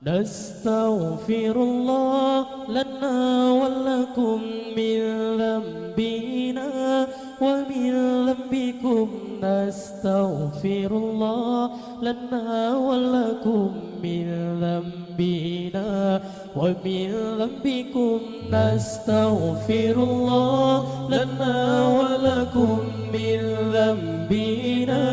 نستغفر الله لنا ولكم من ذنبنا ومن ذنبكم. نستغفر الله لنا ولكم من ذنبنا ومن ذنبكم. نستغفر الله لنا ولكم من ذنبنا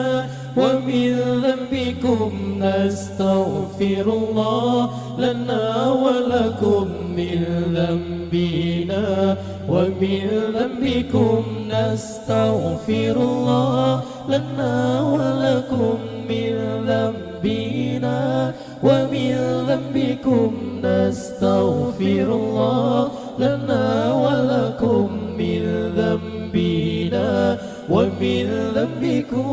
ومن ذنبكم. نستغفر الله لنا ولكم من ذنبنا ومن ذنبكم. نستغفر الله لنا ولكم من ذنبنا ومن ذنبكم. نستغفر الله لنا ولكم من ذنبنا ومن ذنبكم.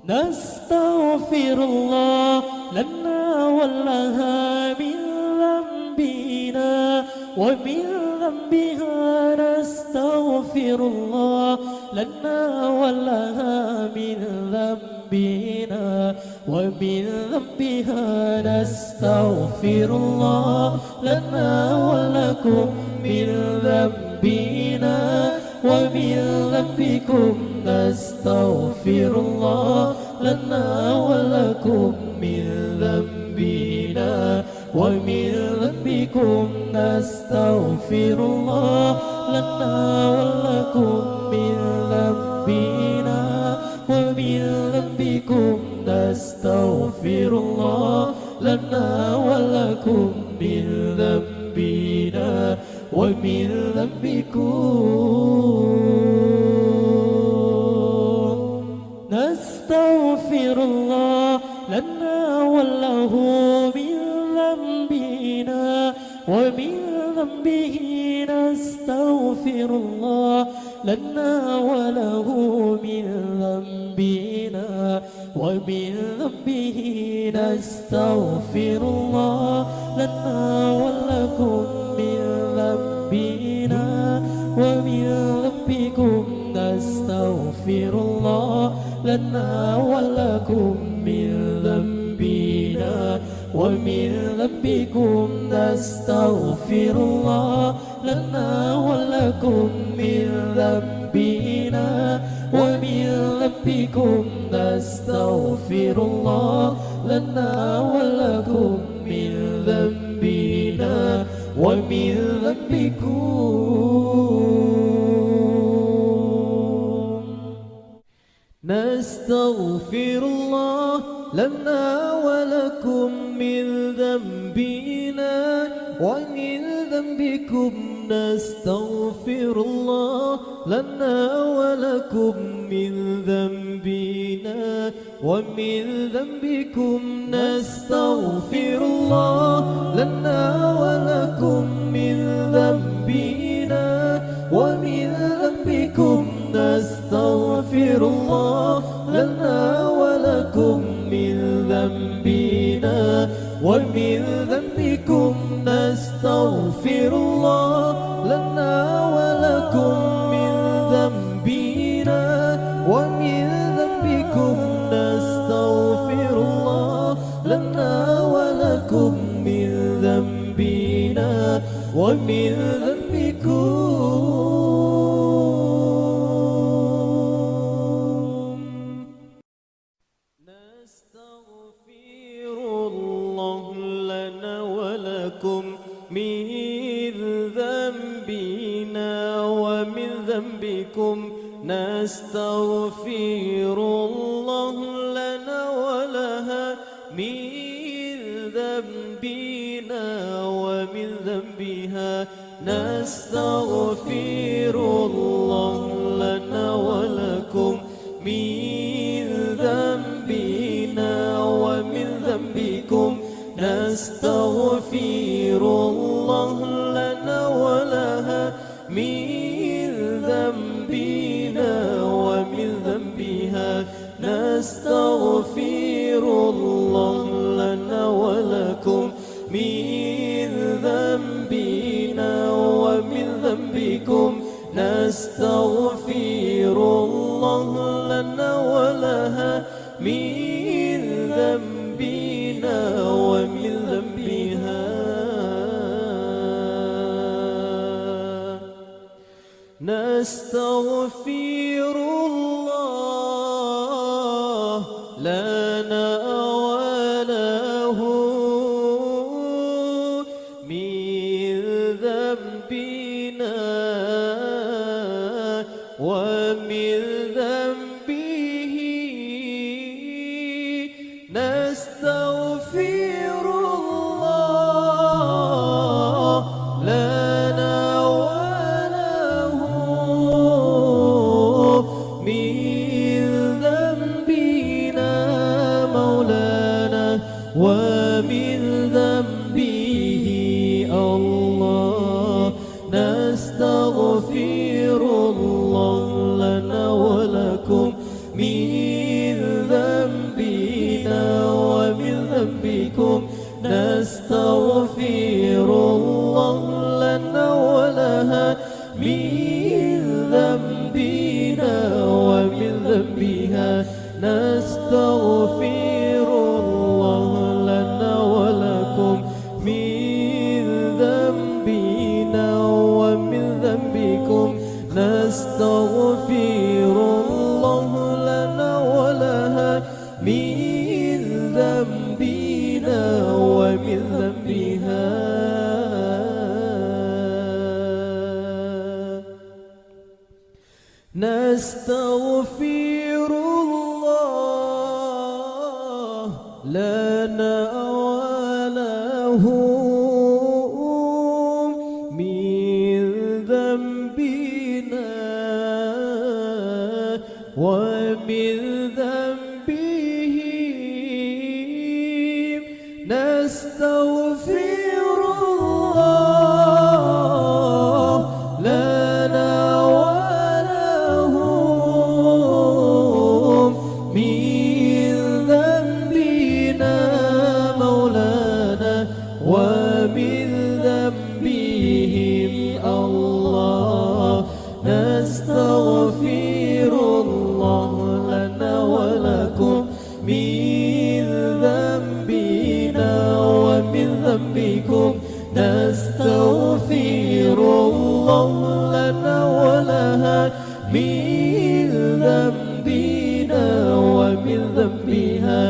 نستغفر الله لنا ولها من ذنبنا ومن ذنبها. نستغفر الله لنا ولها من ذنبنا ومن ذنبها. نستغفر الله لنا ولكم من ذنبنا ومن ذنبكم. نستغفر الله لنا ولكم من ذنبنا ومن ذنبكم. نستغفر الله لنا ولكم من ذنبنا ومن ذنبكم. نستغفر الله لنا ولكم من ذنبنا ومن ذنبكم. نستغفر الله لنا وله من ذنبنا ومن ذنبه. نستغفر الله لنا وله من ذنبنا ومن ذنبه. نستغفر الله لنا ولكم من ذنبنا ومن ذنبكم. نستغفر الله لنا ولكم من ذنبنا ومن ذنبكم. نستغفر الله لنا ولكم من ذنبنا ومن ذنبكم. نستغفر الله لنا ولكم من ذنبنا ومن ذنبكم. نستغفر الله لنا ولكم من ذنبنا ومن ذنبكم. نستغفر الله لنا ولكم من ذنبنا ومن ذنبكم. نستغفر الله لنا ولكم من ذنبنا ومن ذنبكم. نستغفر الله لنا ولكم من ذنبنا ومن ذنبكم. نستغفر الله لنا ولكم من ذنبنا ومن ذنبكم. نستغفر الله لنا ولكم من ذنبنا ومن ذنبكم. نستغفر الله لنا ولكم من ذنبنا ومن ذنبكم. نستغفر الله لنا ولها من ذنبنا ومن ذنبها. نستغفر الله لنا ولكم من ذنبنا ومن ذنبكم. نستغفر الله لنا ولها من ذنبنا ومن ذنبها. نستغفر الله لنا ولكم من ذنبنا ومن ذنبكم. نستغفر الله لنا ولها من ذنبنا ومن ذنبها نستغفر الله لنا وله من ذنبنا ومن ذنبه نستغفر الله لنا وله من ذنبنا مولانا ومن ذنبه الله نستغفر الله لنا ولكم من ذنبنا ومن ذنبكم نستغفر الله لنا ولها من ذنبنا ومن ذنبها نستغفر الله لنا ولكم من ذنبنا ومن ذنبكم نستغفر الله لنا ولها من ذنبنا ومن ذنبها نستغفر الله لنا ولهم من ذنبنا ومن ذنبه نستغفر الله لنا ولهم من ذنبنا مولانا ومن ذنبهم الله نستغفر الله لنا ولكم من ذنبنا ومن ذنبكم نستغفر الله لنا ولها من ذنبنا ومن ذنبها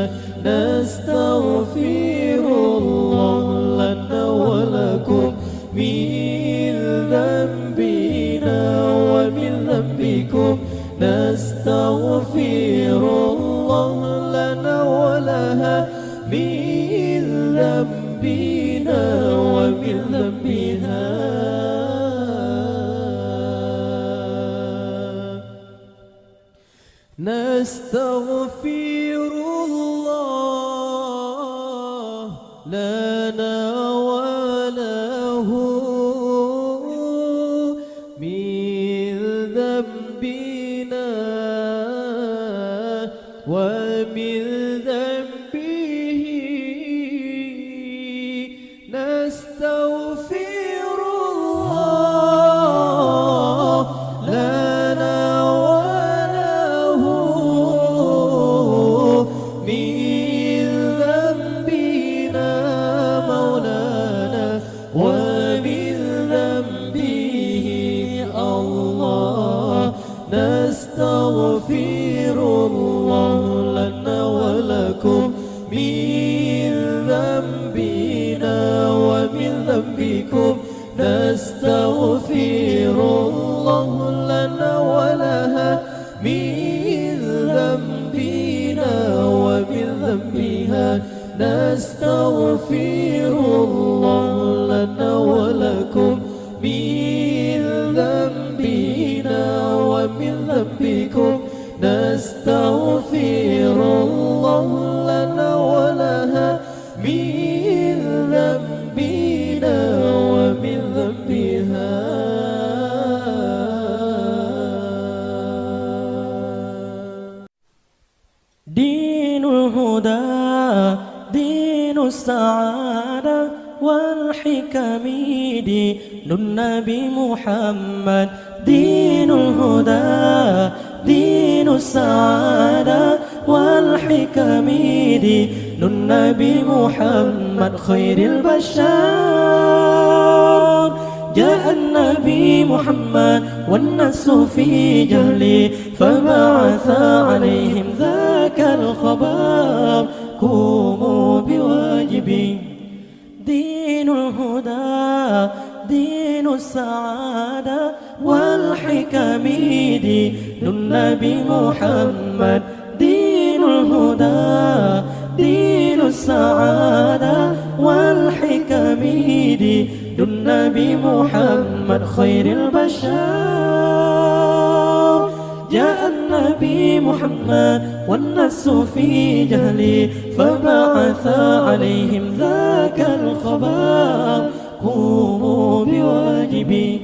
نستغفر الله لنا ولكم من ذنبنا ومن ذنبكم نستغفر الله لنا ولها من ذنبنا ومن ذنبها نستغفر الله لنا وله من ذنبنا ومن ذنبه نستغفر الله لنا وله من ذنبنا مولانا ومن ذنبه الله نستغفر الله لنا ولكم من ذنبنا ومن ذنبكم نستغفر الله لنا ولها من ذنبنا ومن ذنبها نستغفر الله لنا ولكم من ذنبنا ومن ذنبكم نستغفر الله لنا ولها من ذنبنا ومن ذنبها دين الهدى دين السعادة والحكم دين النبي محمد دين الهدى دين السعادة حميدي للنبي محمد خير البشر جاء النبي محمد والناس في جهله فبعث عليهم ذاك الخبر قوموا بواجبي دين الهدى دين السعادة والحكم دين النبي محمد دين الهدى دين السعادة والحكم دين النبي محمد خير البشر جاء النبي محمد والناس في جهله فبعث عليهم ذاك الخبر قوموا بواجبي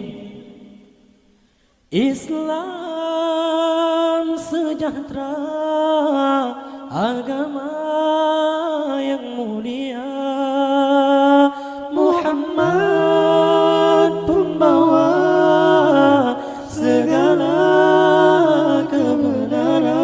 Islam sejahtera agama yang mulia Muhammad pembawa segala kebenaran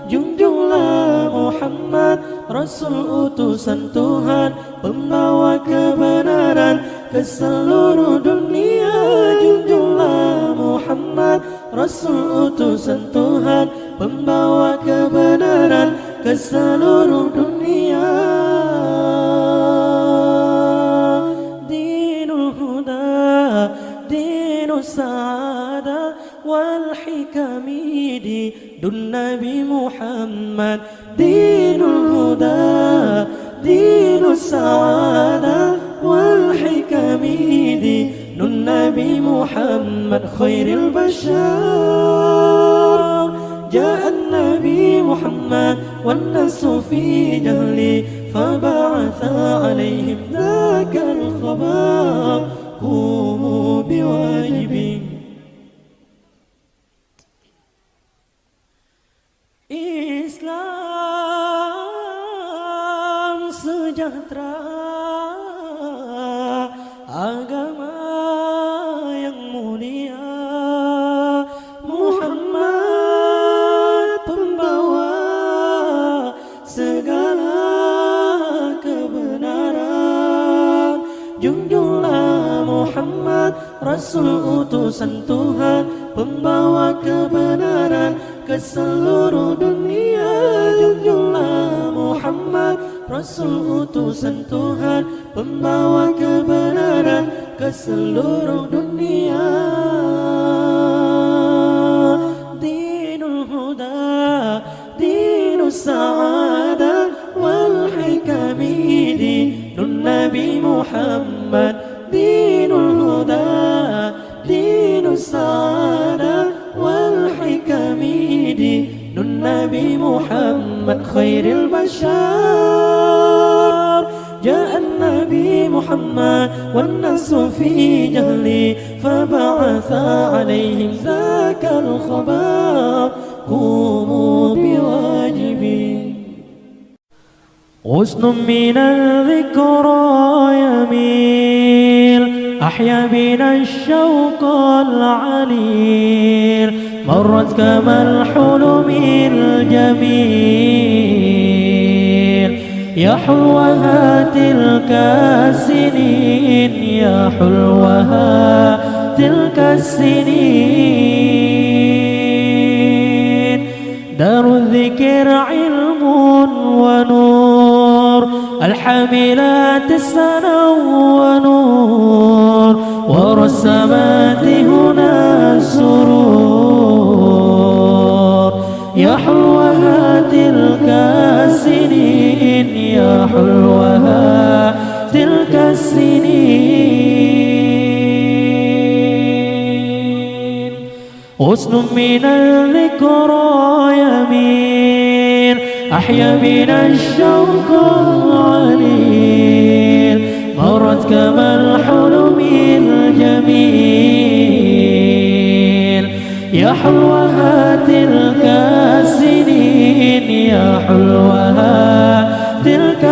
junjunglah Muhammad Rasul utusan Tuhan pembawa kebenaran ke seluruh dunia junjunglah Muhammad Rasul utusan Tuhan pembawa kebenaran ke seluruh dunia dinul huda dinus sa'adah wal hikami dinun Nabi Muhammad dinul huda dinus sa'adah wal hikami dinun Nabi Muhammad khairil bashar جاء النبي محمد والناس في جهله فبعث عليهم ذاك الخبر قوموا بواجبي Islam sejahtera agama yang mulia Muhammad pembawa segala kebenaran junjunglah Muhammad Rasul utusan Tuhan pembawa kebenaran ke seluruh dunia junjunglah Muhammad Rasul utusan Tuhan pembawa kebenaran ke seluruh dunia dinul huda dinus sa'adah wal hikami dinun Nabi Muhammad dinul huda dinus sa'adah wal hikami dinun Nabi Muhammad khairil bashar جاء النبي محمد والناس في جهله فبعث عليهم ذاك الخبر قوموا بواجبي غصن من الذكرى يميل أحيا بنا الشوق العليل مرت كما الحلم الجميل يا حلوها تلك السنين يا حلوها تلك السنين دار الذكر علم ونور الحاملات السنة ونور ورسمات هنا سرور يا حلوها تلك السنين يا حلوها تلك السنين غصن من الذكرى يمين أحيا من الشوق العليل مرت كما الحلم الجميل يا حلوها تلك السنين يا حلوها تلك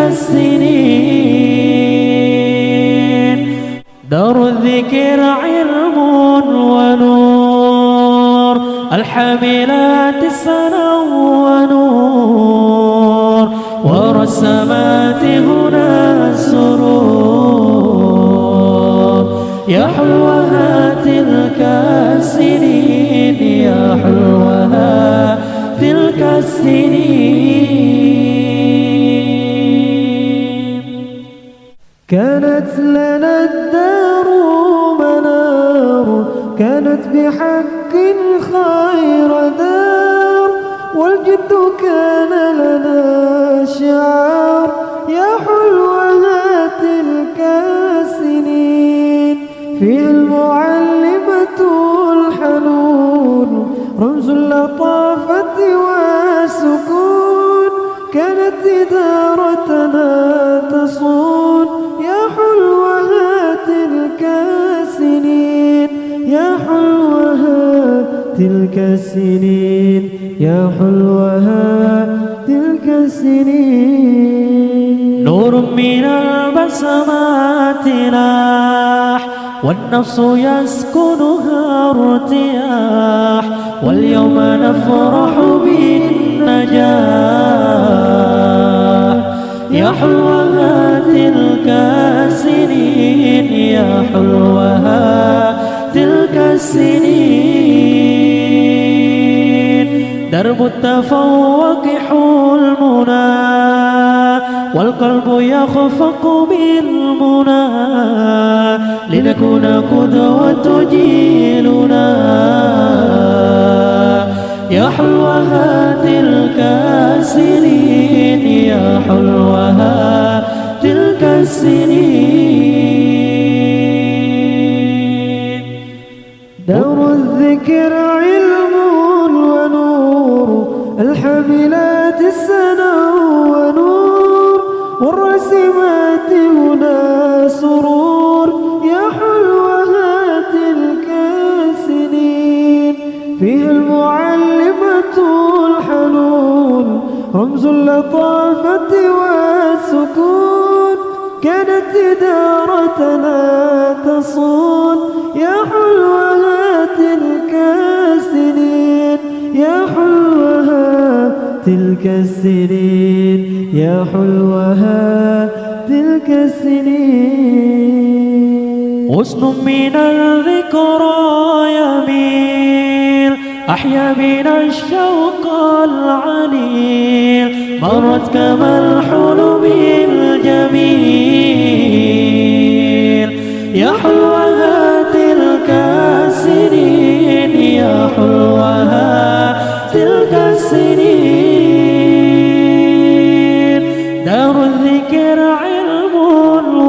السنين دار الذكر علم ونور الحاملات السنة ونور السمات هنا سرور يا حلوها تلك السنين يا حلوها تلك السنين. كانت لنا الدار منار كانت بحق خير دار والجد كان لنا شعار يا حلوها تلك السنين. فيها المعلمة الحنون رمز اللطافة والسكون كانت إدارتنا تصون يا حلوها تلك السنين يا حلوها تلك السنين يا حلوها تلك السنين. نور من البسمات لاح والنفس يسكنها ارتياح واليوم نفرح بالنجاح يا حلوها تلك السنين يا حلوها تلك السنين. درب التفوق حلمنا والقلب يخفق بالمنى لنكون قدوة جيلنا يا حلوها تلك السنين يا حلوها تلك السنين. دور الذكر علم ونور الحاملات السنة ونور والرسمات هنا سرور يا حلوها تلك السنين. فيها المعلمة الحنون رمز اللطافة والسكون كانت إدارتنا تصون يا حلوها تلك السنين يا حلوها تلك السنين يا حلوها تلك السنين. غصن من الذكرى يميل أحيا بنا الشوق العليل مرت كما الحلم الجميل يا حلوها تلك السنين يا حلوها تلك السنين. دار الذكر علم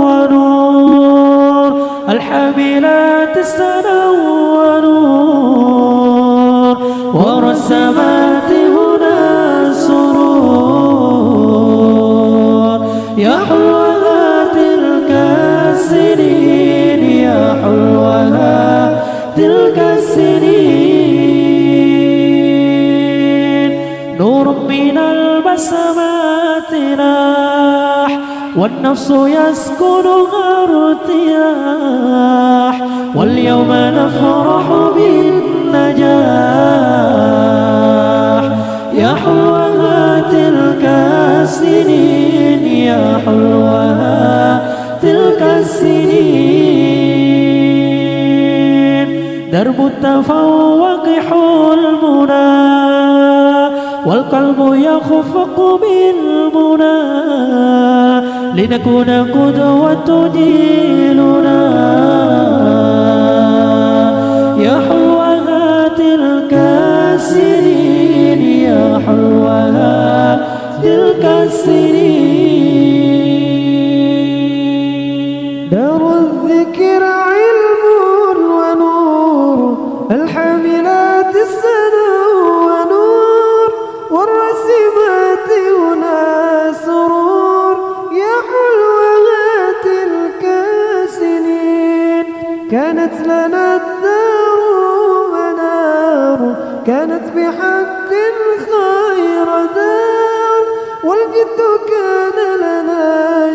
ونور الحاملات السنة ونور والرسمات هنا سرور يا حلوها تلك السنين يا حلوها تلك السنين. نور من البسمات لاح والنفس يسكنها ارتياح واليوم نفرح بالنجاح يا حلوها تلك السنين يا حلوها تلك السنين. درب التفوق حلمنا والقلب يخفق بالمنى لنكون قدوة جيلنا يا حلوها تلك السنين يا حلوها تلك السنين. دار الذكر علم ونور الحاملات السنة ونور والرسمات هنا سرور يا حلوها تلك السنين. كانت لنا الدار منار كانت بحق خير دار والجد كان لنا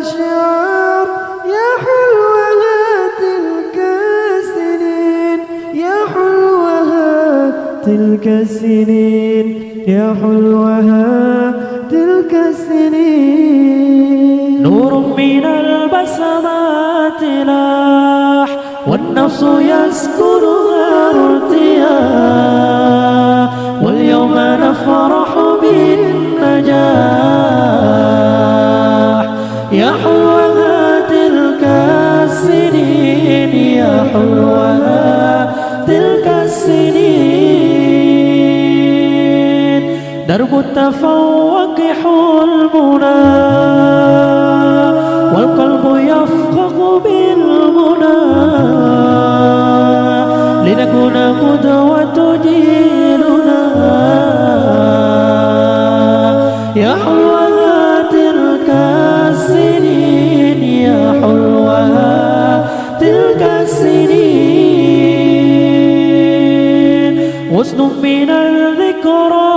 شعار يا حلوها تلك السنين يا حلوها تلك السنين يا حلوها تلك السنين. يذكرها ارتياح واليوم نفرح بالنجاح يا حلوها تلك السنين يا حلوها تلك السنين درب التفوق حلمنا والقلب يفخر بالمنى لنكون قدوة جيلنا يا حلوها تلك السنين يا حلوها تلك السنين غصن من الذكرى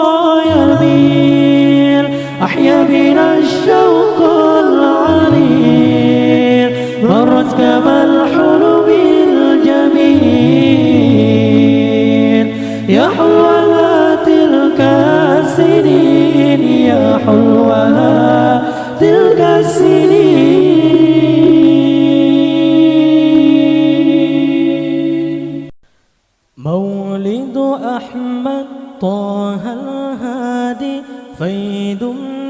يميل أحيا بنا الشوق العرير مرت كما الحلم الجميل يا حلوها تلك السنين يا حلوها تلك السنين مولد أحمد طه الهادي فيض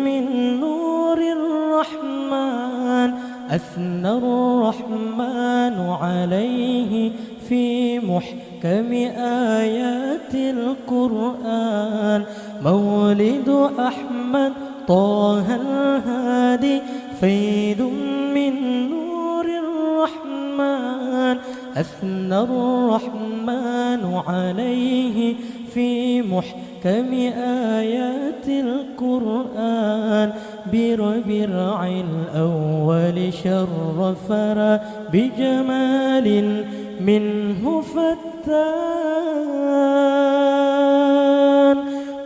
من نور الرحمن أثنى الرحمن عليه في محكم آيات القرآن مولد أحمد طه الهادي فيض من نور الرحمن أثنى الرحمن عليه في محكم آيات القرآن بربيع الأول شرفنا بجمال منه فتان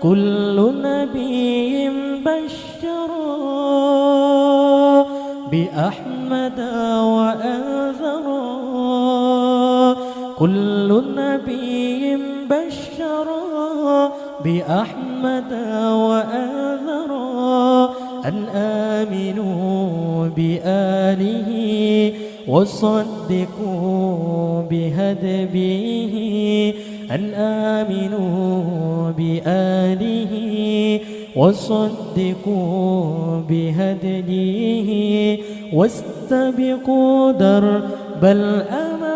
كل نبي بشرا بأحمد وأنذرا كل نبي بشرا بأحمد وأنذرا أن آمنوا بآله وصدقوا بهديه أن آمنوا بآله وصدقوا بهديه واستبقوا درب الأمان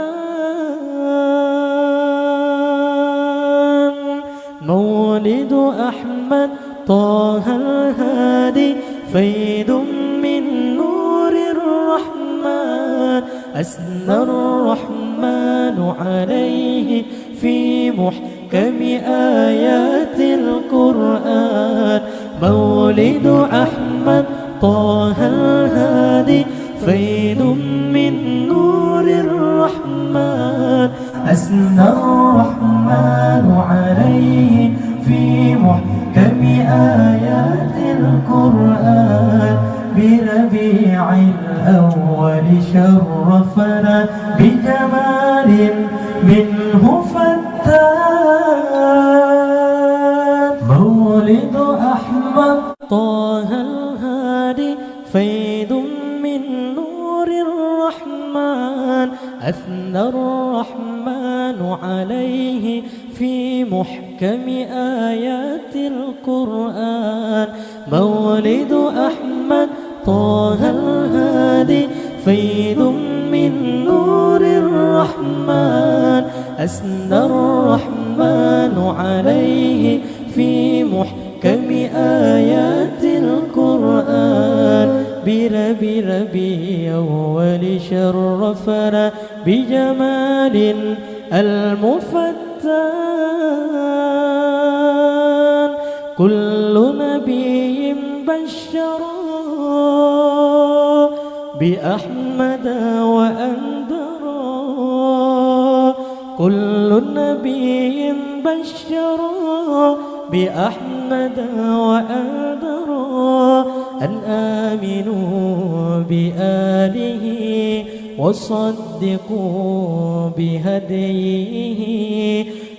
مولد أحمد طه الهادي فيض من نور الرحمن أثنى الرحمن عليه في محكم آيات القرآن مولد أحمد طه الهادي فيض من نور الرحمن أثنى الرحمن عليه في محكم آيات القرآن بربيع الأول شرفنا بجمال منه فتان مولد أحمد طه الهادي فيض من نور الرحمن أثنى الرحمن عليه في محكم آيات القرآن مولد أحمد طه الهادي فيض من نور الرحمن أثنى الرحمن عليه في محكم آيات القرآن بربيع أول شرفنا بجمال المفتان كل نبي بشرا بأحمد وأنذرا كل نبي بشرا بأحمد وأنذرا أن آمنوا بآله وصدقوا بهديه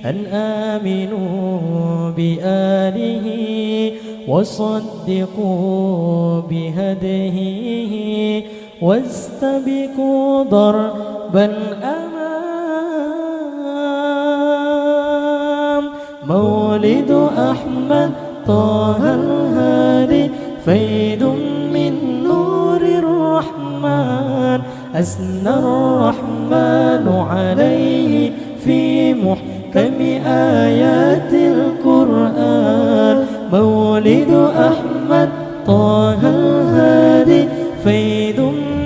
أن آمنوا بآله وصدقوا بهديه واستبقوا ضرب الأمان مولد أحمد طه الهادي فيض من نور الرحمن أثنى الرحمن عليه في محكم آيات القرآن مولد أحمد طه الهادي فيض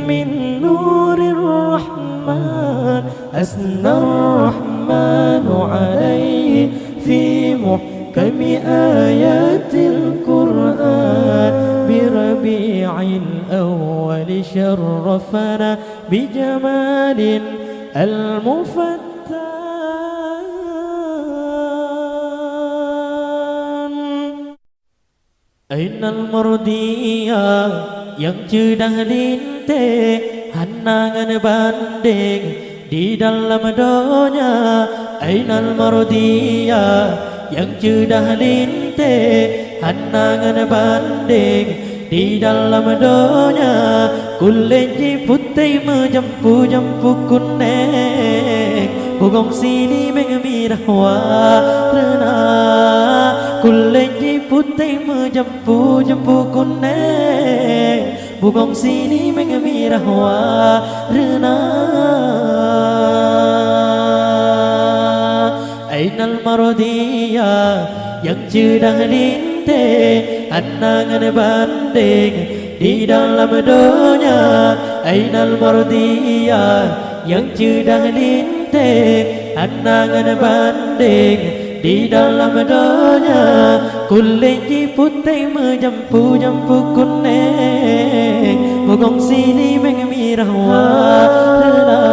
من نور الرحمن أثنى الرحمن عليه في محكم آيات القرآن بربيع الأول شرفنا بجمال المفتن أين المرضية yang sudah lintih hanangan banding di dalam donya Ainal Mardiyah yang sudah lintih hanangan banding di dalam donya kulit putih menjampu-jampu kuning bugong sini mengemirah warna kulit putih menjampu-jampu kuning bugong sini mengemirah warna Ainal Mardiyah yang sudah lintih hanangan banding di dalam donya Ainal Mardiyah yang sudah lintih hanangan banding di dalam donya kulit putih menjampu-jampu kuning bugong sini mengemirah warna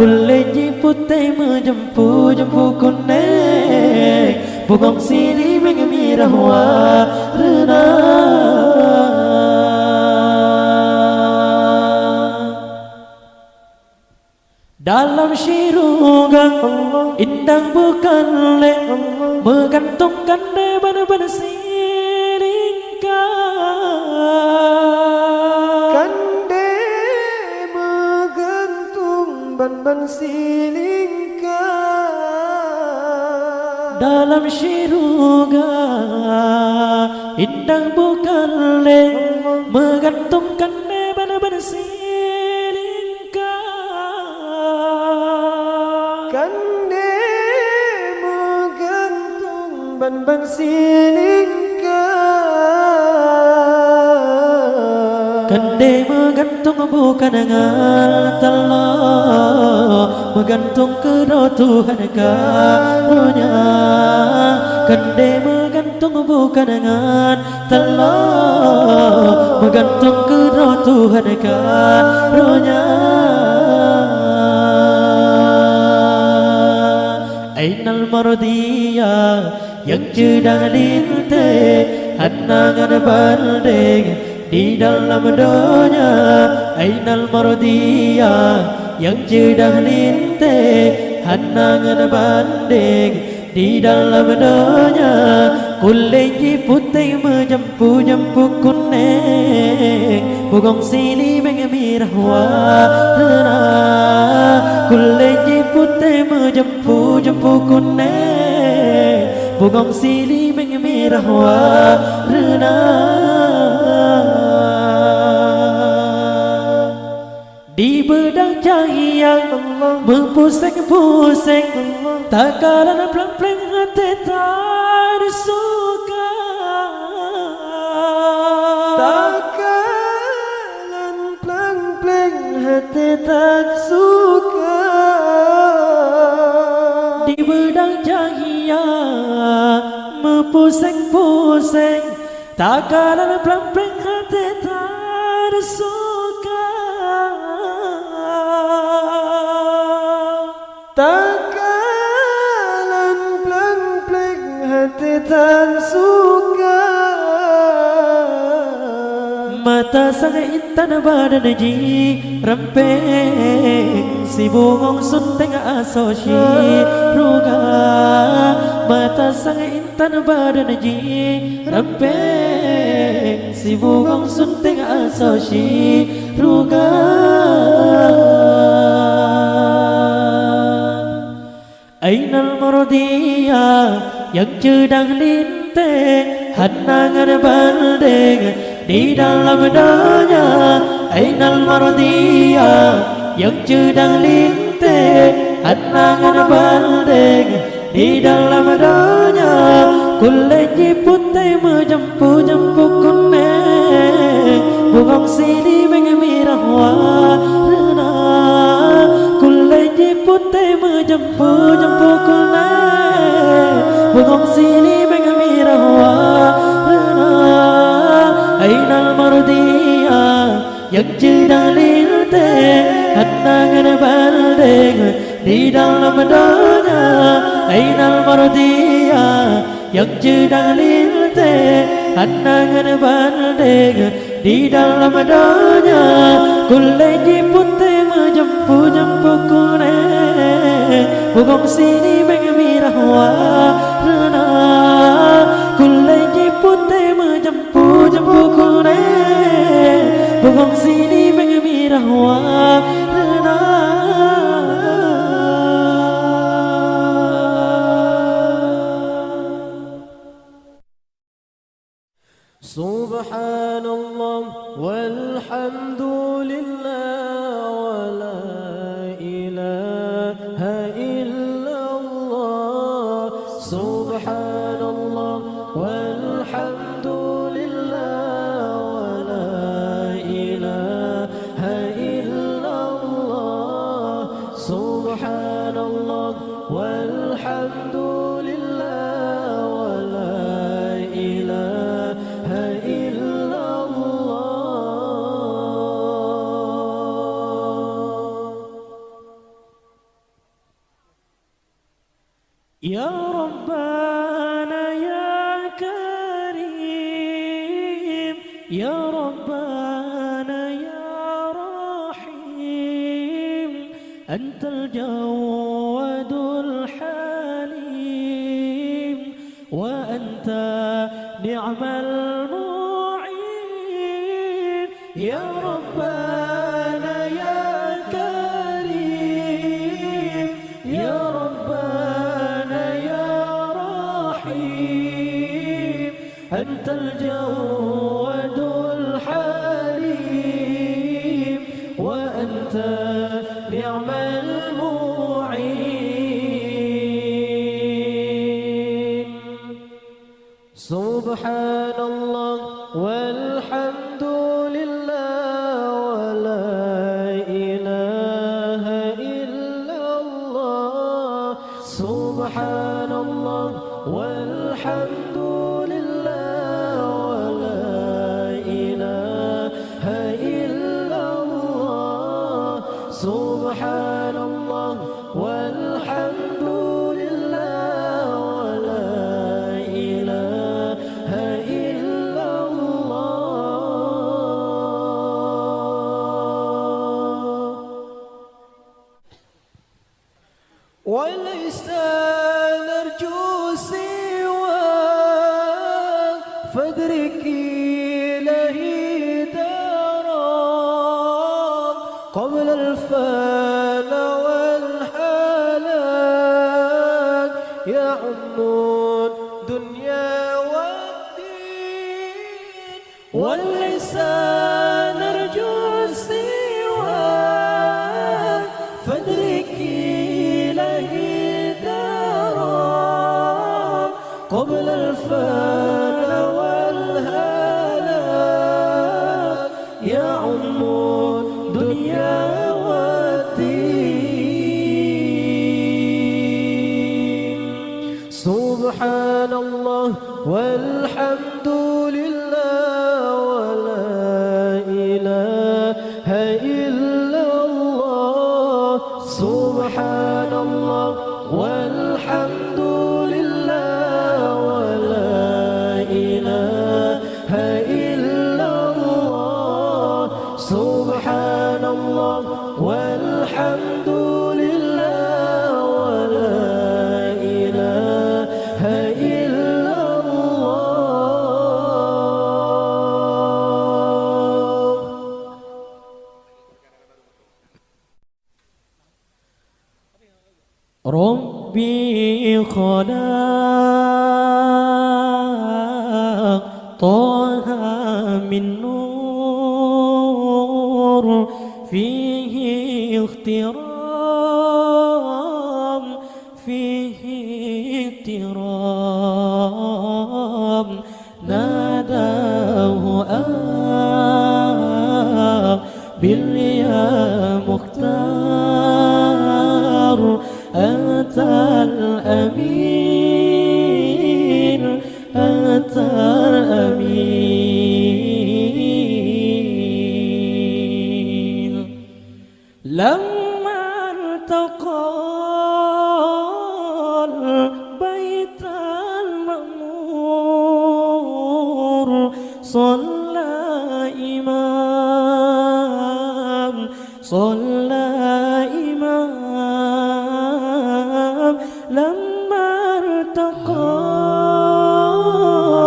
kulit putih menjampu-jampu kuning bugong sini mengemirah warna dalam syurga indah bukan leh menggantungkan deban-deban silingkan kande menggantung ban-ban silingkan dalam syurga indah bukan leh menggantungkan deban-deban silingkan kande menggantung ban-ban silingkan kande menggantung bukan dengan Allah menggantung kepada Tuhan karunia kande menggantung bukan dengan Allah menggantung kepada Tuhan karunia Ainal Mardiyah yang sudah lintih hanangan banding di dalam donya Ainal Mardiyah yang sudah lintih hanangan banding di dalam donya kulit putih menjampu-jampu kuning bugong sini mengemirah warna kulit putih menjampu-jampu kuning bugong sini mengemirah warna di bedang cahaya berpusing-pusing tak kalah pelan-pelan hati tak disuka tak kalah pelan-pelan hati tak suka di bedang cahaya berpusing-pusing tak kalah pelan-pelan hati tak disuka takalan plang-plang hati tak suka mata sang intan badan ji rempeng si bungong sunteng asosi ruga mata sang intan badan ji rempeng si bungong sunteng asosi ruga Ainal Mardiya yang sedang lintih Hanangan balding di dalam doanya. Ainal Mardiya yang sedang lintih Hanangan balding di dalam doanya. Kulit putih menjampu-jampu kuning Bungong sini mengemirah warna. Kulit putih menjampu-jampu kuning Bungong sini mengemirah warna. Ainal Mardiya yang sedang lintih Hanangan balding di dalam doanya. Ainal Mardiya yang sedang lintih Hanangan balding di dalam doanya. Kulit putih menjampu-jampu kuning Bungong sini mengemirah warna. Kulit putih menjampu-jampu kuning Bungong sini mengemirah warna. Subhanallah walhamdulillah wa la ilaha illallah. Subhanallah walhamdulillah wa la ilaha illallah. Subhanallah walhamdulillah wa la ilaha Ya Rabbana ya Karim, Ya Rabbana ya Rahim, Antal Jawadul Halim, wa anta ni'mal mu'in. Ya Rabbana ya Karim, Ya Rabbana أنت الجواد الحليم وأنت نعم المعين. سبحان الله والحمد لله ولا إله إلا الله. سبحان الله والحمد سبحان الله والحمد لله ولا إله إلا الله. وليس نرجو سوى فادرك إليه دارا قبل الفنا والهلاك يعم الدنيا والدين. وليس نرجو سوى فادرك إليه دارا قبل الفنا والهلاك يعم الدنيا والدين. سبحان الله والحمد لله ولا إله إلا الله. سبحان الله والحمد لله ولا إله إلا الله. سبحان الله والحمد لله ولا إله إلا الله. Rom ربي خلق طه من نور فيه اغترام فيه اغترام ناداه باليا مختار أتى الأمين أتى الأمين لما التقى البيت المأمور صلى إمام لما ارتقى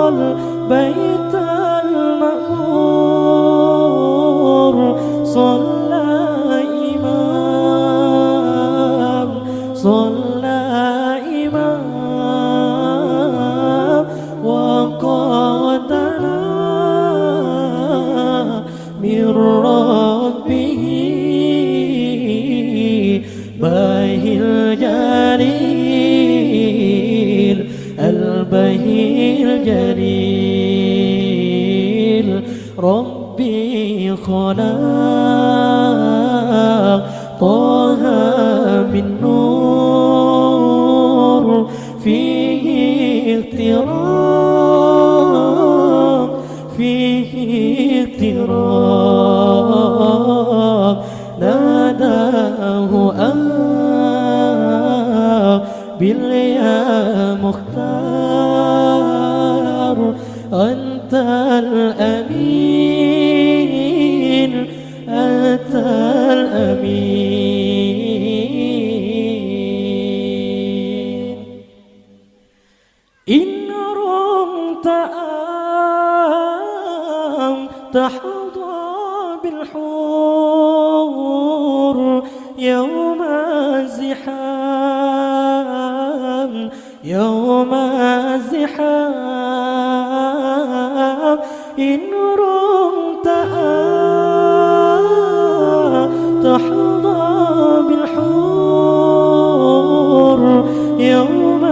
البيت المأمور صلى إمام وقاتنا من ربه باهي الجليل البهي الجليل ربي خلق طه من نور فيه اغترام ناداه باليا مختار أنت الأمين أنت الأمين إن رمت تحظى بالحور يوم الزحام إن رمت تحظى بالحور يوم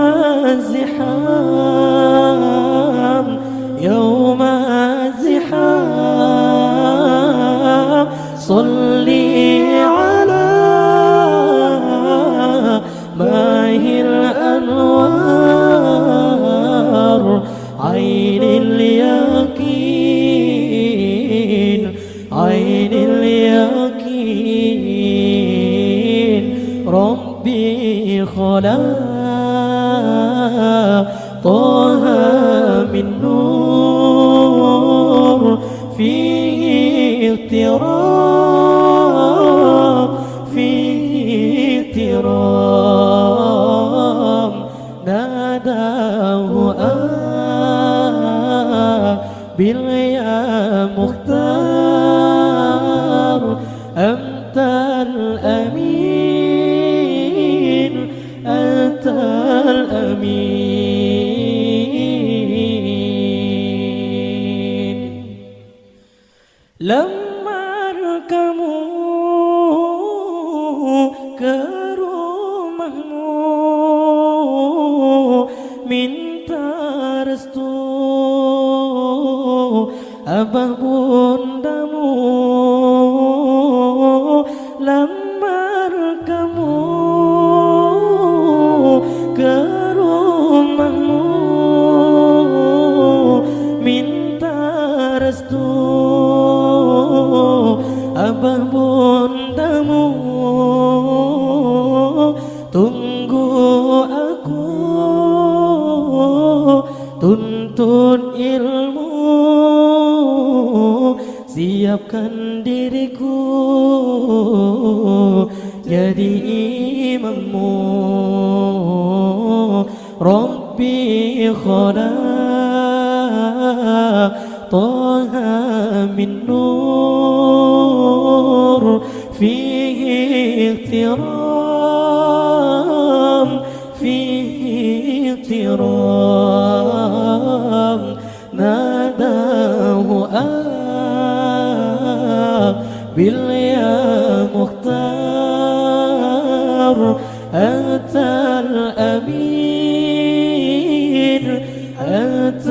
الزحام صلي على ماهي الأنوار عين اليقين ربي خلق طه من نور فيه اغترام ناداه باليا مختار أنت الأمين أنت الأمين لما ركموا كرمه من ترستو أبه بندمو لما ركموا كرمه من ترستو أبه بندمو tunggu aku tuntut ilmu siapkan diriku jadi imammu Rabbi khalaq taha min nur fihi ikhtiram باليا مختار أنت الأمين أنت